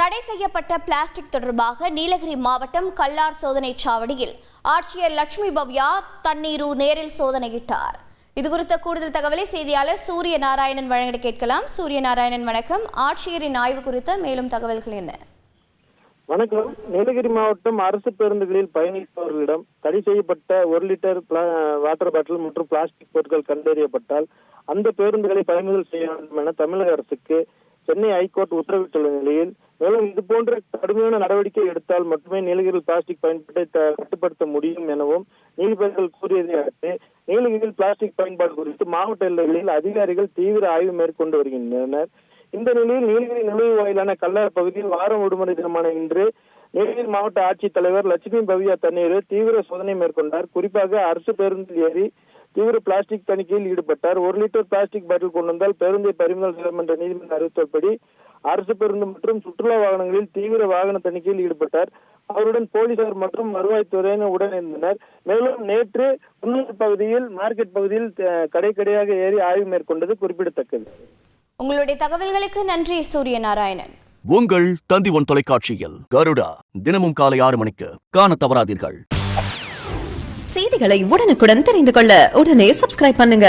தடை செய்யப்பட்ட பிளாஸ்டிக் தொடர்பாக நீலகிரி மாவட்டம் கல்லார் சோதனை சாவடியில் ஆட்சியர் லட்சுமி பவ்யா தண்ணீரு நேரில் சோதனையிட்டார். இதுகுறித்த கூடுதல் தகவலை செய்தியாளர் சூரிய நாராயணன் வழங்க கேட்கலாம். சூரிய நாராயணன், வணக்கம். ஆட்சியரின் ஆய்வு குறித்த மேலும் தகவல்கள் என்ன? வணக்கம். நீலகிரி மாவட்டம் அரசு பேருந்துகளில் பயணிப்பவர்களிடம் தடை செய்யப்பட்ட 1 லிட்டர் வாட்டர் பாட்டில் மற்றும் பிளாஸ்டிக் பொருட்கள் கண்டறியப்பட்டால் அந்த பேருந்துகளை பறிமுதல் செய்ய வேண்டும் என தமிழக அரசுக்கு சென்னை ஹைகோர்ட் உத்தரவிட்டுள்ள நிலையில், மேலும் இதுபோன்ற கடுமையான நடவடிக்கை எடுத்தால் மட்டுமே நீலகிரியில் பிளாஸ்டிக் பயன்பாட்டை கட்டுப்படுத்த முடியும் எனவும் நீதிபதிகள் கூறியதை அடுத்து நீலகிரியில் பிளாஸ்டிக் பயன்பாடு குறித்து மாவட்ட எல்லைகளில் அதிகாரிகள் தீவிர ஆய்வு மேற்கொண்டு வருகின்றனர். இந்த நிலையில் நீலகிரி நுழைவு வாயிலான கல்லார் பகுதியில் வாரம் விடுமுறை தினமான இன்று நீலகிரி மாவட்ட ஆட்சித்தலைவர் லட்சுமி பவ்யா தண்ணீர் தீவிர சோதனை மேற்கொண்டார். குறிப்பாக அரசு பேருந்தில் ஏறி தீவிர பிளாஸ்டிக் தணிக்கையில் ஈடுபட்டார். 1 லிட்டர் பிளாஸ்டிக் பாட்டில் கொண்டு வந்தால் பேருந்தை பறிமுதல் செய்யலாம் என்ற நீதிமன்ற அறிவித்தபடி அரசு பேருந்து மற்றும் சுற்றுலா வாகனங்களில் தீவிர வாகன தணிக்கையில் ஈடுபட்டார். அவருடன் போலீசார் மற்றும் வருவாய்த்துறையினர் உடன் இருந்தனர். மேலும் நேற்று குன்னூர் பகுதியில் மார்க்கெட் பகுதியில் கடையாக ஏறி ஆய்வு மேற்கொண்டது குறிப்பிடத்தக்கது. உங்களுடைய தகவல்களுக்கு நன்றி சூரிய நாராயணன். உங்கள் தந்தி1 தொலைக்காட்சியில் கருடா தினமும் காலை 6 மணிக்கு காண தவறாதீர்கள். செய்திகளை உடனுக்குடன் தெரிந்து கொள்ள உடனே சப்ஸ்கிரைப் பண்ணுங்க.